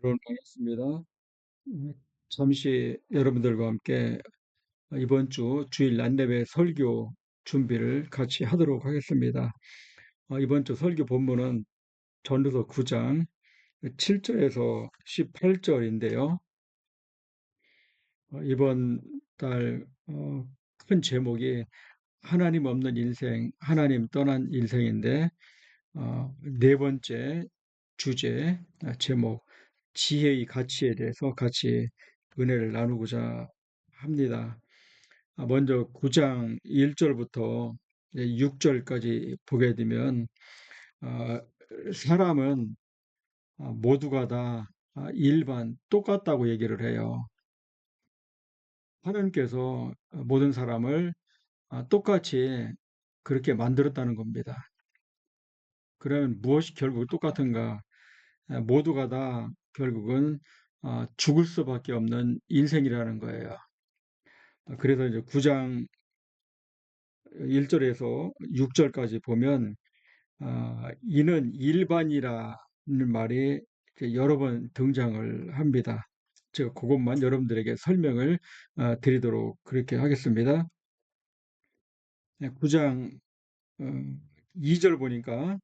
결혼하겠습니다. 잠시 여러분들과 함께 이번 주 주일 난예배 설교 준비를 같이 하도록 하겠습니다. 이번 주 설교 본문은 전도서 9장 7절에서 18절인데요. 이번 달 큰 제목이 하나님 없는 인생, 하나님 떠난 인생인데 네 번째 주제, 제목, 지혜의 가치에 대해서 같이 은혜를 나누고자 합니다. 먼저 9장 1절부터 6절까지 보게 되면, 아, 사람은 모두가 다 일반, 똑같다고 얘기를 해요. 하나님께서 모든 사람을 똑같이 그렇게 만들었다는 겁니다. 그러면 무엇이 결국 똑같은가? 모두가 다 결국은 죽을 수밖에 없는 인생이라는 거예요. 그래서 이제 9장 1절에서 6절까지 보면 이는 일반이라는 말이 이제 여러 번 등장을 합니다. 제가 그것만 여러분들에게 설명을 드리도록 그렇게 하겠습니다. 9장 2절 보니까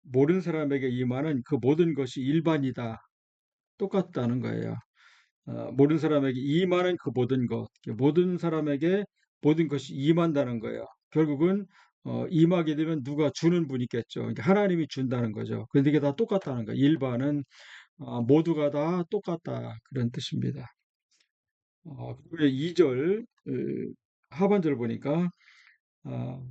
모르는 사람에게 이 말은 그 모든 것이 일반이다. 똑같다는 거예요. 모든 사람에게 임하는 그 모든 것, 모든 사람에게 모든 것이 임한다는 거예요. 결국은 임하게 되면 누가 주는 분이 있겠죠. 그러니까 하나님이 준다는 거죠. 그런데 이게 다 똑같다는 거예요. 일반은 모두가 다 똑같다 그런 뜻입니다. 그리고 2절 하반절 보니까 어,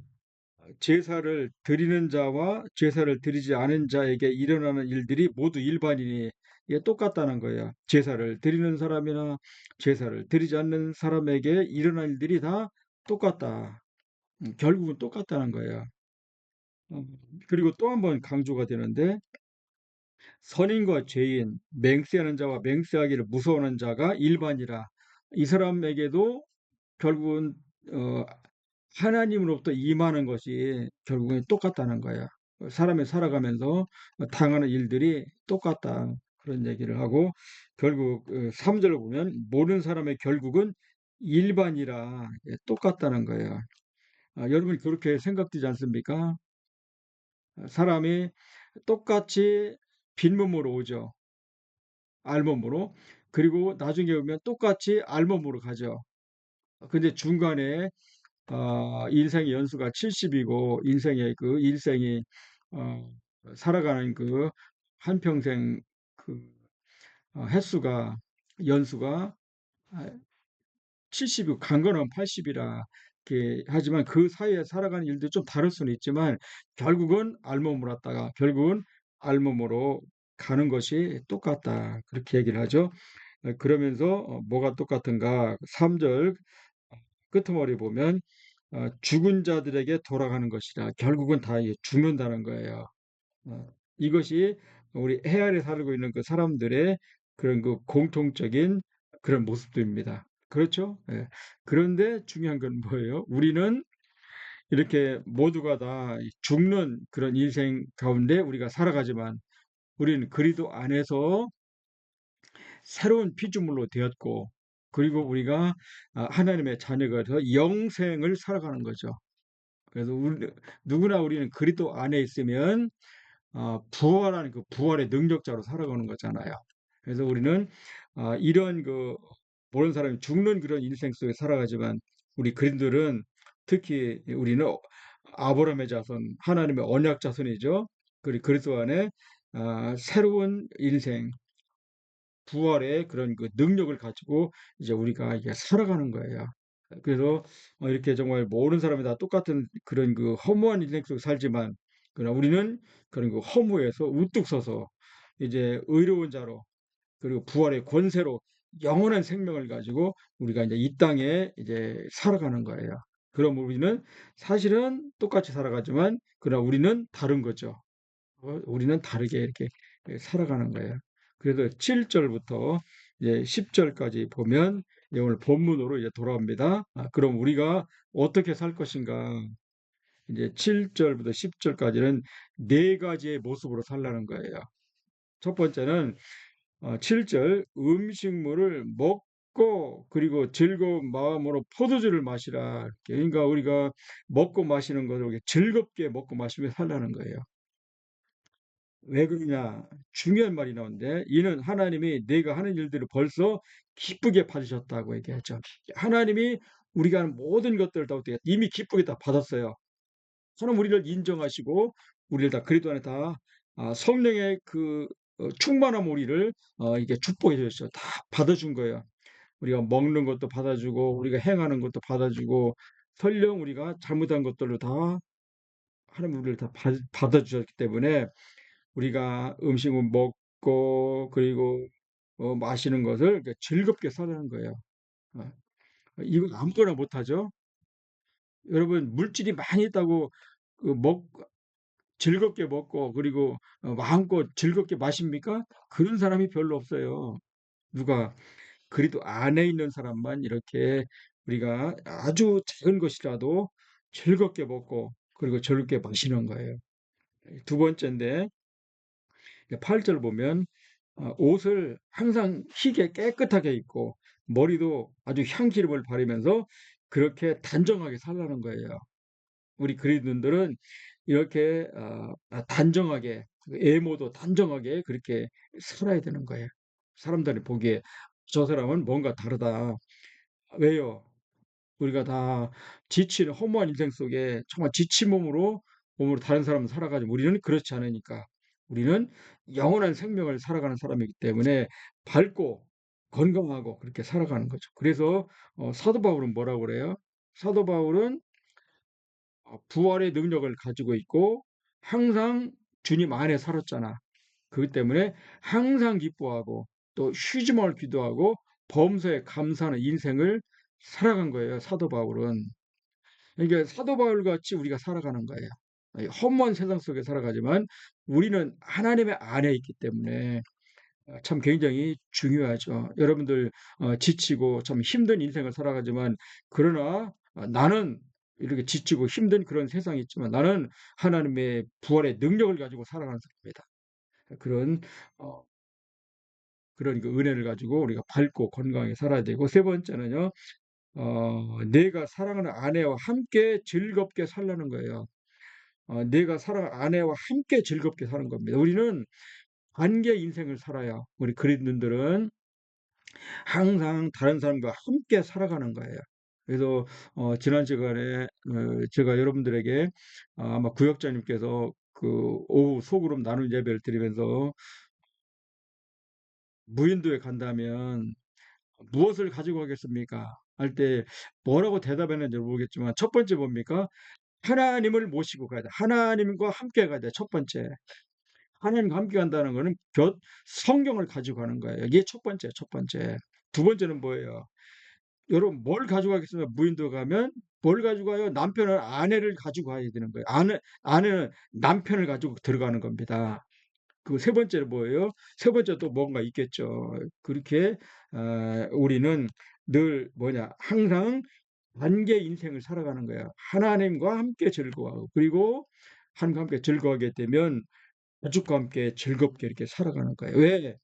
제사를 드리는 자와 제사를 드리지 않은 자에게 일어나는 일들이 모두 일반이니 이게 똑같다는 거예요. 제사를 드리는 사람이나 제사를 드리지 않는 사람에게 일어날 일들이 다 똑같다. 결국은 똑같다는 거예요. 어, 그리고 또 한 번 강조가 되는데 선인과 죄인, 맹세하는 자와 맹세하기를 무서워하는 자가 일반이라. 이 사람에게도 결국은 어, 하나님으로부터 임하는 것이 결국엔 똑같다는 거예요. 사람이 살아가면서 당하는 일들이 똑같다. 그런 얘기를 하고 결국 3절을 보면 모든 사람의 결국은 일반이라 똑같다는 거예요. 여러분 그렇게 생각되지 않습니까? 사람이 똑같이 빈몸으로 오죠. 알몸으로. 그리고 나중에 오면 똑같이 알몸으로 가죠. 근데 중간에 인생의 연수가 70이고 인생의 그 일생이 어, 살아가는 그 한평생 그 횟수가 연수가 70이고 간거는 80이라 이렇게 하지만 그 사이에 살아가는 일도 좀 다를 수는 있지만 결국은 알몸으로 왔다가 결국은 알몸으로 가는 것이 똑같다 그렇게 얘기를 하죠. 그러면서 뭐가 똑같은가? 3절 끄트머리 보면 죽은 자들에게 돌아가는 것이라 결국은 다 죽는다는 거예요. 어, 이것이 우리 해안에 살고 있는 그 사람들의 그런 그 공통적인 그런 모습들입니다. 그렇죠? 예. 그런데 중요한 건 뭐예요? 우리는 이렇게 모두가 다 죽는 그런 인생 가운데 우리가 살아가지만 우리는 그리스도 안에서 새로운 피조물로 되었고 그리고 우리가 하나님의 자녀가 돼서 영생을 살아가는 거죠. 그래서 누구나 우리는 그리스도 안에 있으면 부활하는 그 부활의 능력자로 살아가는 거잖아요. 그래서 우리는 이런 그 모르는 사람이 죽는 그런 인생 속에 살아가지만 우리 그린들은 특히 우리는 아브라함의 자손, 하나님의 언약 자손이죠. 그리고 그리스도 안에 새로운 인생, 부활의 그런 그 능력을 가지고 이제 우리가 이게 살아가는 거예요. 그래서 이렇게 정말 모든 사람이 다 똑같은 그런 그 허무한 인생 속에 살지만 그러나 우리는 그런 그 허무에서 우뚝 서서 이제 의로운 자로 그리고 부활의 권세로 영원한 생명을 가지고 우리가 이제 이 땅에 이제 살아가는 거예요. 그럼 우리는 사실은 똑같이 살아가지만 그러나 우리는 다른 거죠. 우리는 다르게 이렇게 살아가는 거예요. 그래서 7절부터 이제 10절까지 보면 이제 오늘 본문으로 이제 돌아옵니다. 그럼 우리가 어떻게 살 것인가? 이제 7절부터 10절까지는 네 가지의 모습으로 살라는 거예요. 첫 번째는 7절 음식물을 먹고 그리고 즐거운 마음으로 포도주를 마시라. 그러니까 우리가 먹고 마시는 것을 이렇게 즐겁게 먹고 마시며 살라는 거예요. 왜 그러냐? 중요한 말이 나오는데 이는 하나님이 내가 하는 일들을 벌써 기쁘게 받으셨다고 얘기하죠. 하나님이 우리가 하는 모든 것들을 다 어떻게 이미 기쁘게 다 받았어요. 하나님 우리를 인정하시고 우리를 다 그리스도 안에 다 성령의 그 충만한 우리를 이게 축복해 주셨어요. 다 받아준 거예요. 우리가 먹는 것도 받아주고 우리가 행하는 것도 받아주고 설령 우리가 잘못한 것들로 다 하나님 우리를 다 받아주셨기 때문에 우리가 음식을 먹고 그리고 마시는 것을 이렇게 즐겁게 살라는 거예요. 어, 이거 아무거나 못하죠. 여러분 물질이 많이 있다고 그 즐겁게 먹고 그리고 마음껏 즐겁게 마십니까? 그런 사람이 별로 없어요. 누가 그래도 안에 있는 사람만 이렇게 우리가 아주 작은 것이라도 즐겁게 먹고 그리고 즐겁게 마시는 거예요. 두 번째인데 8절 보면 옷을 항상 희게 깨끗하게 입고 머리도 아주 향기름을 바르면서 그렇게 단정하게 살라는 거예요. 우리 그리스도인들은 이렇게 단정하게 외모도 단정하게 그렇게 살아야 되는 거예요. 사람들이 보기에 저 사람은 뭔가 다르다. 왜요? 우리가 다 지치는 허무한 인생 속에 정말 지친 몸으로 다른 사람은 살아가지고 우리는 그렇지 않으니까 우리는 영원한 생명을 살아가는 사람이기 때문에 밝고 건강하고 그렇게 살아가는 거죠. 그래서 사도 바울은 뭐라고 그래요? 사도 바울은 부활의 능력을 가지고 있고 항상 주님 안에 살았잖아. 그렇기 때문에 항상 기뻐하고 또 쉬지 말 기도하고 범사에 감사하는 인생을 살아간 거예요. 사도 바울은. 그러니까 사도 바울 같이 우리가 살아가는 거예요. 험한 세상 속에 살아가지만 우리는 하나님의 안에 있기 때문에 참 굉장히 중요하죠. 여러분들 지치고 참 힘든 인생을 살아가지만 그러나 나는 이렇게 지치고 힘든 그런 세상이 있지만 나는 하나님의 부활의 능력을 가지고 살아가는 사람입니다. 그런 어, 그런 그 은혜를 가지고 우리가 밝고 건강하게 살아야 되고 세 번째는요. 내가 사랑하는 아내와 함께 즐겁게 살라는 거예요. 내가 사랑하는 아내와 함께 즐겁게 사는 겁니다. 우리는 관계 인생을 살아요. 우리 그리스도인들은 항상 다른 사람과 함께 살아가는 거예요. 그래서 지난 시간에 제가 여러분들에게 아마 구역장님께서 그 오후 소그룹 나눔 예배를 드리면서 무인도에 간다면 무엇을 가지고 가겠습니까? 할 때 뭐라고 대답했는지 모르겠지만 첫 번째 뭡니까? 하나님을 모시고 가야 돼. 하나님과 함께 가야 돼. 첫 번째. 하나님과 함께 간다는 거는 성경을 가지고 가는 거예요. 이게 첫 번째, 첫 번째. 두 번째는 뭐예요? 여러분 뭘 가져가겠습니까? 무인도 가면 뭘 가지고 가요? 남편을 아내를 가지고 가야 되는 거예요. 아내는 남편을 가지고 들어가는 겁니다. 그 세 번째는 뭐예요? 세 번째 또 뭔가 있겠죠. 그렇게 우리는 늘 뭐냐 항상 관계 인생을 살아가는 거야. 하나님과 함께 즐거워하고 그리고 하나님과 함께 즐거워하게 되면 가족과 함께 즐겁게 이렇게 살아가는 거예요. 왜?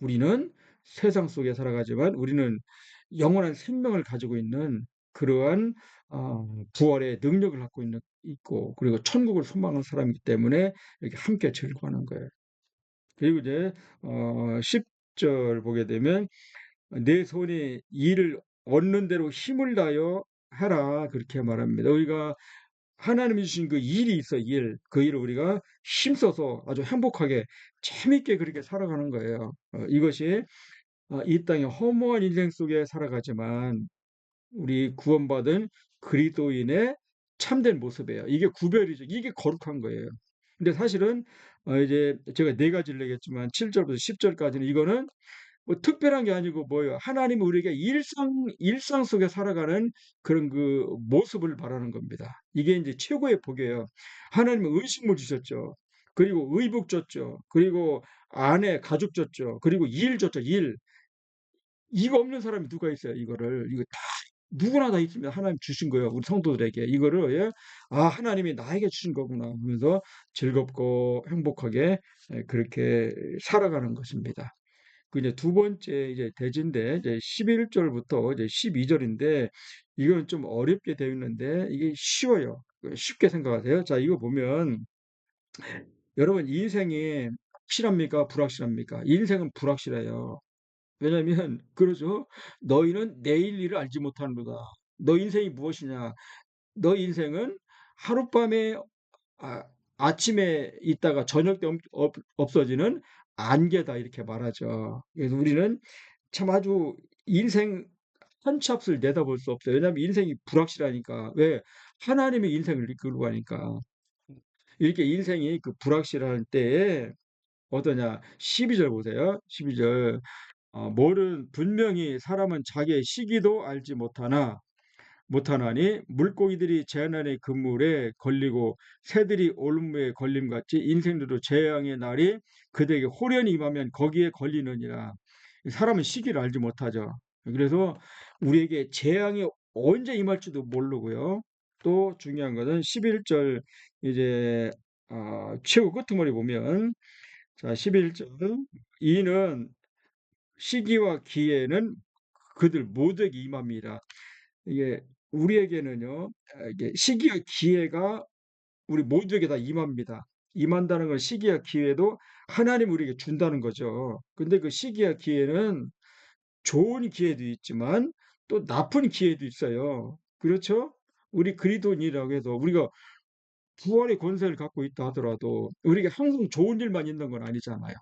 우리는 세상 속에 살아가지만 우리는 영원한 생명을 가지고 있는 그러한 부활의 능력을 갖고 있고 그리고 천국을 소망하는 사람이기 때문에 이렇게 함께 즐거워하는 거예요. 그리고 이제 10절 보게 되면 내 손이 일을 얻는 대로 힘을 다하여 하라 그렇게 말합니다. 우리가 하나님이 주신 그 일이 있어 일. 그 일을 우리가 힘써서 아주 행복하게 재밌게 그렇게 살아가는 거예요. 이것이 이 땅의 허무한 인생 속에 살아가지만 우리 구원받은 그리스도인의 참된 모습이에요. 이게 구별이죠. 이게 거룩한 거예요. 근데 사실은 이제 제가 네 가지를 얘기했지만 7절부터 10절까지는 이거는 뭐 특별한 게 아니고 뭐예요? 하나님이 우리에게 일상 속에 살아가는 그런 그 모습을 바라는 겁니다. 이게 이제 최고의 복이에요. 하나님은 의식물 주셨죠. 그리고 의복 줬죠. 그리고 아내, 가족 줬죠. 그리고 일 줬죠. 일. 이거 없는 사람이 누가 있어요? 이거 다 누구나 다 있습니다. 하나님 주신 거예요. 우리 성도들에게 이거를 예? 하나님이 나에게 주신 거구나 하면서 즐겁고 행복하게 그렇게 살아가는 것입니다. 그 이제 두 번째 이제 대지인데 이제 11절부터 이제 12절인데 이건 좀 어렵게 되어 있는데 이게 쉬워요. 쉽게 생각하세요. 자, 이거 보면 여러분 인생이 확실합니까? 불확실합니까? 인생은 불확실해요. 왜냐면 그러죠. 너희는 내일 일을 알지 못하는도다. 너 인생이 무엇이냐? 너 인생은 하룻밤에 아, 아침에 있다가 저녁 때 없어지는 안개다 이렇게 말하죠. 그래서 우리는 참 아주 인생 한 치 앞을 내다볼 수 없어요. 왜냐하면 인생이 불확실하니까. 왜? 하나님의 인생을 이끌고 가니까. 이렇게 인생이 그 불확실할 때에 어떠냐? 12절 보세요. 12절. 뭐는 분명히 사람은 자기의 시기도 알지 못하나니 물고기들이 재난의 그물에 걸리고 새들이 올무에 걸림같이 인생들도 재앙의 날이 그들에게 홀연히 임하면 거기에 걸리느니라. 사람은 시기를 알지 못하죠. 그래서 우리에게 재앙이 언제 임할지도 모르고요. 또 중요한 것은 11절 이제 최후 끝머리 보면 자 11절 이는 시기와 기회는 그들 모두에게 임합니다. 이게 우리에게는요, 이게 시기와 기회가 우리 모두에게 다 임합니다. 임한다는 건 시기와 기회도 하나님 우리에게 준다는 거죠. 근데 그 시기와 기회는 좋은 기회도 있지만 또 나쁜 기회도 있어요. 그렇죠? 우리 그리스도인이라고 해서 우리가 부활의 권세를 갖고 있다 하더라도 우리에게 항상 좋은 일만 있는 건 아니잖아요.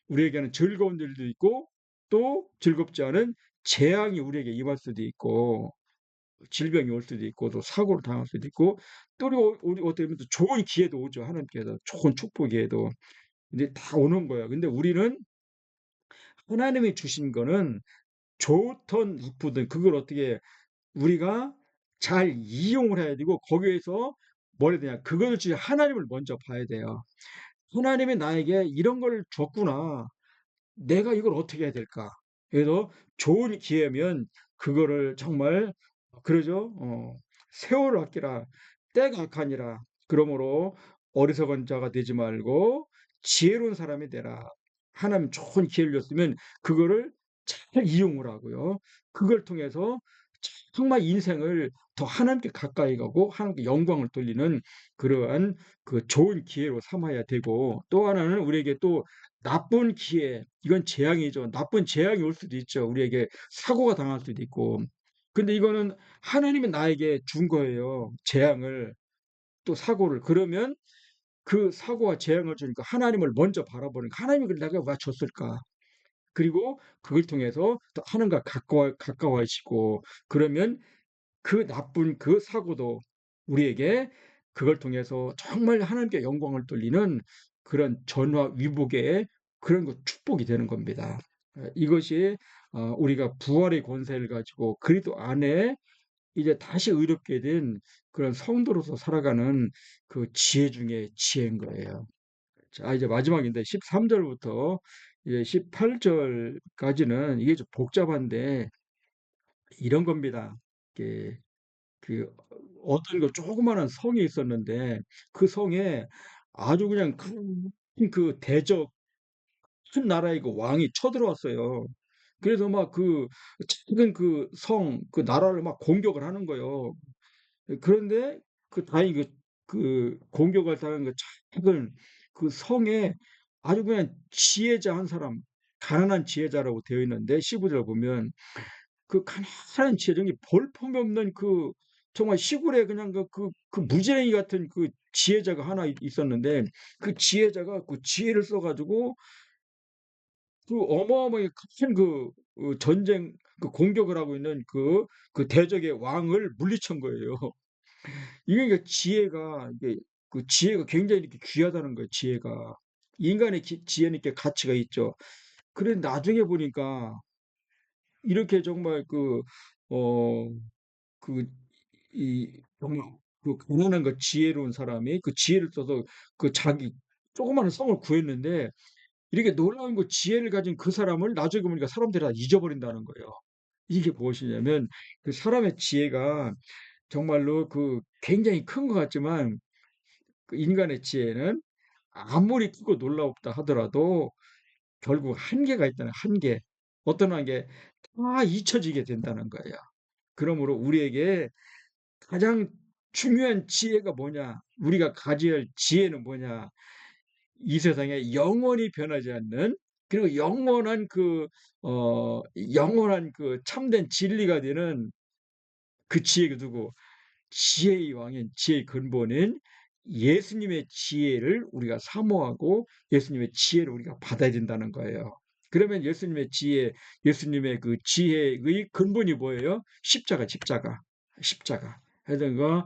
우리에게는 즐거운 일도 있고 또 즐겁지 않은 재앙이 우리에게 임할 수도 있고 질병이 올 수도 있고 또 사고를 당할 수도 있고 또 우리 어떻게 보면 또 좋은 기회도 오죠. 하나님께서 좋은 축복 기회도. 근데 다 오는 거예요. 근데 우리는 하나님이 주신 거는 좋든 나쁘든 그걸 어떻게 우리가 잘 이용을 해야 되고 거기에서 뭘 해야 되냐. 그것을 주신 하나님을 먼저 봐야 돼요. 하나님이 나에게 이런 걸 줬구나. 내가 이걸 어떻게 해야 될까? 그래서 좋은 기회면 그거를 정말 그러죠. 세월을 아끼라 때가 악하니라. 그러므로 어리석은 자가 되지 말고 지혜로운 사람이 되라. 하나님 좋은 기회를 줬으면 그거를 잘 이용을 하고요. 그걸 통해서 정말 인생을 더 하나님께 가까이 가고 하나님께 영광을 돌리는 그러한 그 좋은 기회로 삼아야 되고 또 하나는 우리에게 또 나쁜 기회, 이건 재앙이죠. 나쁜 재앙이 올 수도 있죠. 우리에게 사고가 당할 수도 있고. 근데 이거는 하나님이 나에게 준 거예요. 재앙을, 또 사고를. 그러면 그 사고와 재앙을 주니까 하나님을 먼저 바라보니까 하나님이 그걸 내가 왜 줬을까? 그리고 그걸 통해서 또 하나님과 가까워지고 그러면 그 나쁜 그 사고도 우리에게 그걸 통해서 정말 하나님께 영광을 돌리는 그런 전화 위복의 그런 것 축복이 되는 겁니다. 이것이 우리가 부활의 권세를 가지고 그리스도 안에 이제 다시 의롭게 된 그런 성도로서 살아가는 그 지혜 중에 지혜인 거예요. 자, 이제 마지막인데 13절부터 이제 18절까지는 이게 좀 복잡한데 이런 겁니다. 이게 그 어떤 그 조그마한 성이 있었는데 그 성에 아주 그냥 그 대적 큰 나라의 그 왕이 쳐들어왔어요. 그래서 막 그 작은 그 성, 그 나라를 막 공격을 하는 거예요. 그런데 그 다행히 그 공격을 당한 그 작은 그 성에 아주 그냥 지혜자 한 사람, 가난한 지혜자라고 되어 있는데 15절 보면 그 가난한 재정이 볼품없는 그 정말 시골에 그냥 그 무지랭이 같은 그 지혜자가 하나 있었는데 그 지혜자가 그 지혜를 써가지고 그 어마어마하게 큰 전쟁 그 공격을 하고 있는 그 대적의 왕을 물리친 거예요. 이게 그러니까 지혜가 이게 그 지혜가 굉장히 이렇게 귀하다는 거예요. 지혜가 인간의 지혜는 이렇게 가치가 있죠. 그런데 나중에 보니까 이렇게 정말 어, 그 이 정말 그 가난한 그 지혜로운 사람이 그 지혜를 써서 그 자기 조그마한 성을 구했는데 이렇게 놀라운 그 지혜를 가진 그 사람을 나중에 보니까 사람들이 다 잊어버린다는 거예요. 이게 무엇이냐면 그 사람의 지혜가 정말로 그 굉장히 큰 것 같지만 그 인간의 지혜는 아무리 크고 놀랍다 하더라도 결국 한계가 있다는 한계. 어떤 한계? 다 잊혀지게 된다는 거예요. 그러므로 우리에게 가장 중요한 지혜가 뭐냐? 우리가 가져야 할 지혜는 뭐냐? 이 세상에 영원히 변하지 않는 그리고 영원한 그 참된 진리가 되는 그 지혜가 두고 지혜의 왕인 지혜의 근본인 예수님의 지혜를 우리가 사모하고 예수님의 지혜를 우리가 받아야 된다는 거예요. 그러면 예수님의 지혜, 예수님의 그 지혜의 근본이 뭐예요? 십자가, 십자가, 십자가. 그러니까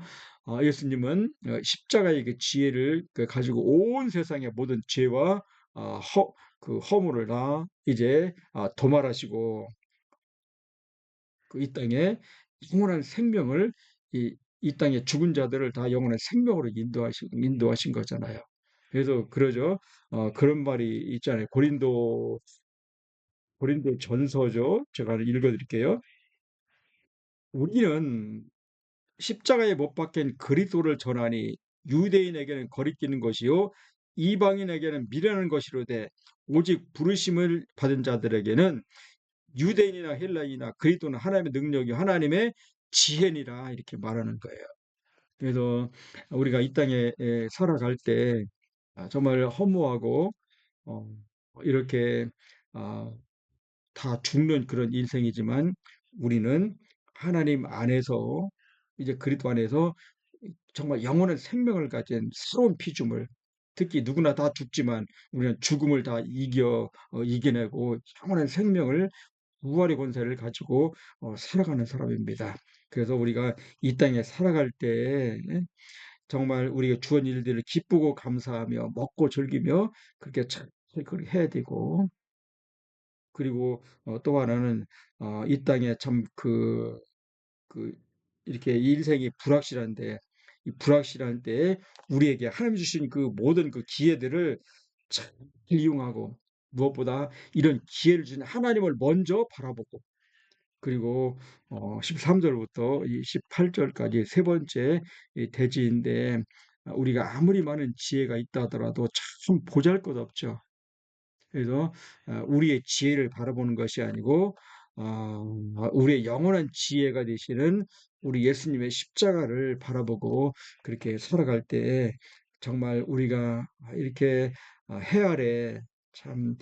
예수님은 십자가의 그 지혜를 가지고 온 세상의 모든 죄와 그 허물을 다 이제 도말하시고 이 땅에 영원한 생명을 이 땅의 죽은 자들을 다 영원한 생명으로 인도하신 거잖아요. 그래서 그러죠. 그런 말이 있잖아요. 고린도 전서죠. 제가 읽어드릴게요. 우리는 십자가에 못 박힌 그리스도를 전하니 유대인에게는 거리끼는 것이요 이방인에게는 미련한 것이로되 오직 부르심을 받은 자들에게는 유대인이나 헬라인이나 그리스도는 하나님의 능력이 하나님의 지혜니라 이렇게 말하는 거예요. 그래서 우리가 이 땅에 살아갈 때 정말 허무하고 어, 이렇게 아, 다 죽는 그런 인생이지만 우리는 하나님 안에서 이제 그리스도 안에서 정말 영원한 생명을 가진 새로운 피조물 특히 누구나 다 죽지만 우리는 죽음을 다 이겨내고 영원한 생명을 부활의 권세를 가지고 살아가는 사람입니다. 그래서 우리가 이 땅에 살아갈 때 정말 우리가 주한 일들을 기쁘고 감사하며 먹고 즐기며 그렇게 잘 그렇게 해야 되고 그리고 또 하나는 이 땅에 그 이렇게 인생이 불확실한데 이 불확실한 때에 우리에게 하나님 주신 그 모든 그 기회들을 잘 이용하고 무엇보다 이런 기회를 준 하나님을 먼저 바라보고 그리고 13절부터 이 18절까지 세 번째 이 대지인데 우리가 아무리 많은 지혜가 있다 하더라도 참 보잘것없죠. 그래서 우리의 지혜를 바라보는 것이 아니고 우리의 영원한 지혜가 되시는 우리 예수님의 십자가를 바라보고 그렇게 살아갈 때 정말 우리가 이렇게 해 아래 참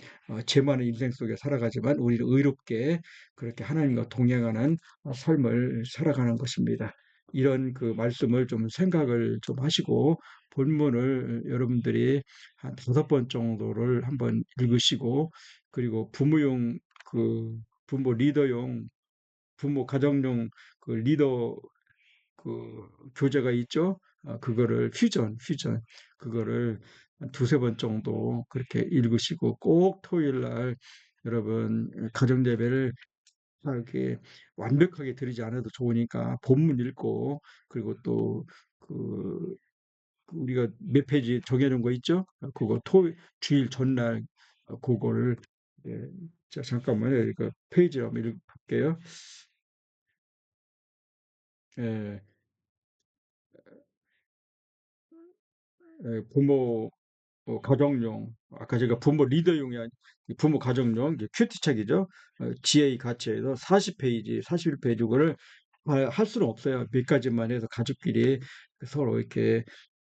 죄 많은 인생 속에 살아가지만 우리를 의롭게 그렇게 하나님과 동행하는 삶을 살아가는 것입니다. 이런 그 말씀을 좀 생각을 좀 하시고 본문을 여러분들이 한 5번 정도를 한번 읽으시고 그리고 그 부모 리더용 부모 가정용 그 리더 그 교재가 있죠. 그거를 퓨전 그거를 한 두세 번 정도 그렇게 읽으시고 꼭 토요일 날 여러분 가정 예배를 이렇게 완벽하게 드리지 않아도 좋으니까 본문 읽고 그리고 또그 우리가 몇 페이지 정해놓은 거 있죠? 그거 주일 전날 그거를 예, 자 잠깐만요. 이거 페이지를 한번 읽어볼게요. 예, 부모 가정용 아까 제가 부모 리더용이 아니 부모 가정용 이게 큐티책이죠. GA 가치에서 40페이지, 41페이지 그거를 할 수는 없어요. 몇 가지만 해서 가족끼리 서로 이렇게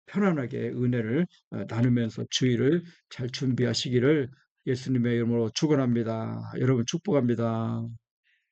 편안하게 은혜를 나누면서 주일을 잘 준비하시기를 예수님의 이름으로 축원합니다. 여러분 축복합니다.